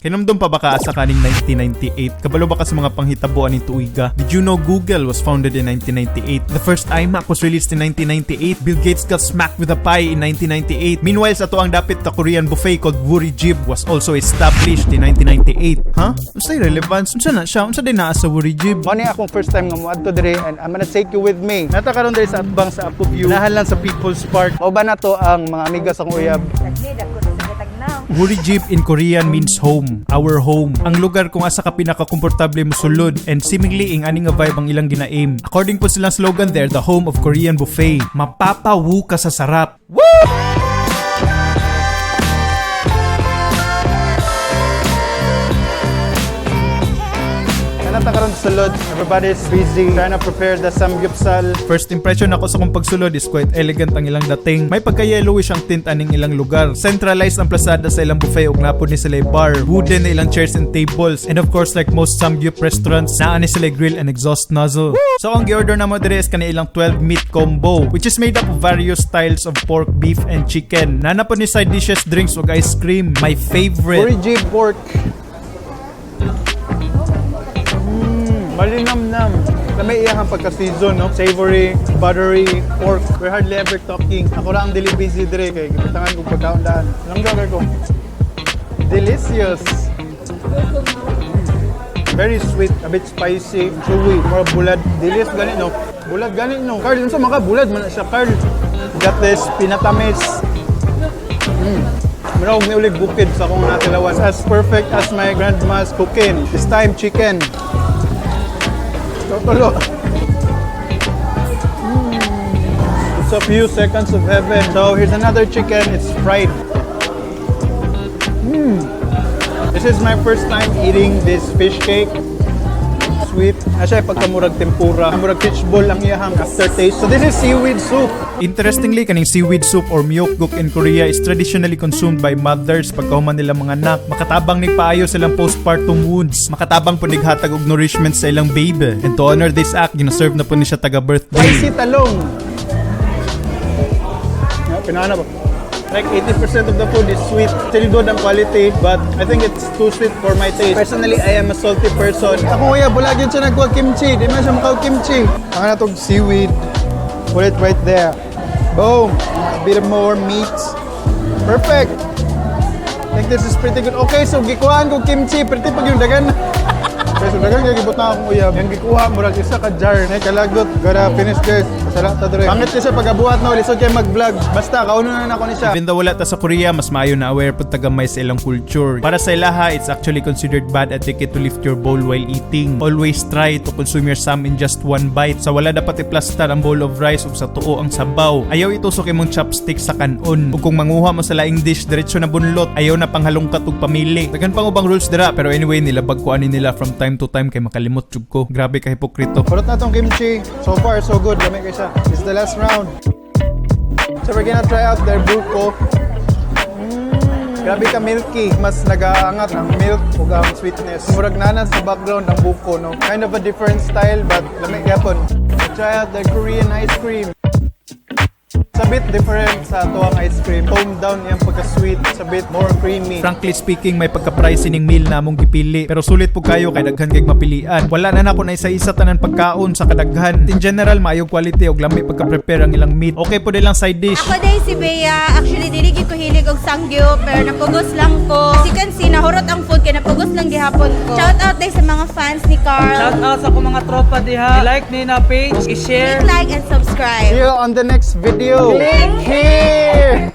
Hinumdum pa ba ka sa kaning 1998? Kabalo ba ka sa mga panghitabuan ni Tuiga? Did you know Google was founded in 1998? The first iMac was released in 1998. Bill Gates got smacked with a pie in 1998. Meanwhile, sa tuang dapit ka Korean buffet called Woorijib was also established in 1998. Huh? Unsay relevance? Unsa na siya? Unsa din naa sa Woorijib? Mao ni akong first time nga moadto dire and I'm gonna take you with me. Nata karon dire sa atbang sa Apo View. Nahan lang sa People's Park. Mao ba na to ang mga amiga sa akong uyab? Woorijib in Korean means home, our home. Ang lugar kung asa ka pinaka-komportable mosulod and seemingly ing ani nga vibe ang ilang gina-aim. According po silang slogan there, the home of Korean buffet. Mapapawu ka sa sarap. Woo! Nata karon sa sulod. Everybody's busy trying to prepare the Samgyupsal. First impression ako sa kong pagsulod is quite elegant ang ilang dating. May pagka-yellowish ang tint aning ilang lugar. Centralized ang plasada sa ilang buffet ug napod ni sila bar. Wooden na ilang chairs and tables. And of course, like most Samgyup restaurants, naa ni sila grill and exhaust nozzle. So ang gi-order na mo dire is kanang ilang 12 meat combo, which is made up of various styles of pork, beef, and chicken. Nana po ni side dishes, drinks ug ice cream. My favorite. Woorijib pork. Malinam-nam. Na may iyang pagka-season, no? Savory, buttery, pork. We're hardly ever talking. Ako lang ang dili busy dire kay gipatangan kong pagkaundaan. Langgaw ko. Delicious. Very sweet, a bit spicy, chewy, more bulad. Dilis ganit, no? Bulad ganit, no? Carl, so mga bulad man siya, Carl. Got this Pinatamis. Marahog ni ulit bukid sa akong natilawan. As perfect as my grandma's cooking. This time, chicken. Totoo. It's a few seconds of heaven. So here's another chicken. It's fried. This is my first time eating this fish cake. Sweet. Asya pagkamurag tempura. Murag fishball ang iyahang aftertaste. So this is seaweed soup. Interestingly, kaning seaweed soup or myeokguk in Korea is traditionally consumed by mothers pagkahuman nila mga anak. Makatabang nigpaayo silang postpartum wounds. Makatabang po nighatag og nourishment sa ilang baby. And to honor this act, gina-serve na po ni siya taga-birthday. Spicy talong. Pinana ba? Like 80% of the food is sweet. Still good ang quality, but I think it's too sweet for my taste. Personally, I am a salty person. Ako kuya, bulagin siya nagkuha kimchi. Di man siya makaw kimchi. Ang natong seaweed. Put it right there. Boom. A bit more meat. Perfect. I think this is pretty good. Okay, so gikuhaan ko kimchi. Pretty pag yung dagan. Okay, so dagan kaya gibot na akong uyab. Yung gikuha, murag isa ka jar. Nay kalagot. Gotta finish guys. Masarap ta dre. Pangit kasi pag-abuhat no. Lisod kayo mag-vlog. Basta, kauno na ako ni siya. Even though wala ta sa Korea, mas maayo na aware po tagamay sa ilang culture. Para sa ilaha, it's actually considered bad etiquette to lift your bowl while eating. Always try to consume your sam in just one bite. Sa wala dapat iplastar ang bowl of rice ug sa tuo ang sabaw. Ayaw itusok imong chopstick sa kanon. Ug kung manguha mo sa laing dish, diretso na bunlot. Ayaw na panghalongkat ug pamili. Dagan pang ubang rules dira, pero anyway, nilabag ko ani nila from time to time kay makalimot jud ko. Grabe ka hipokrito. Kurot na tong kimchi. So far, so good. Dami kayo siya. This is the last round. So we're gonna try out their buko. Grabe ka milky. Mas nag-aangat ang milk ug ang sweetness. Murag nanan sa background ang buko, no? Kind of a different style, but lamig yapon. Try out their Korean ice cream. It's a bit different sa tuwang ice cream. Toned down yung pagka-sweet. It's a bit more creamy. Frankly speaking, may pagka-pricey ning meal na among gipili. Pero sulit po kayo kay daghan kay mapilian. Wala na nako na isa-isa tanan pagkaon sa kadaghan. In general, maayong quality og lami pagka-prepare ang ilang meat. Okay po nilang side dish. Ako day si Bea. Actually, dili ko hilig og Samgyup, pero napugos lang ko. As you can see, nahurot ang food kaya napugos lang gihapon ko. Shout out day sa mga fans ni Carl. Shout out sa akong mga tropa diha. I-like ni na page, i-share. Click like and subscribe. See you on the next video. Click here!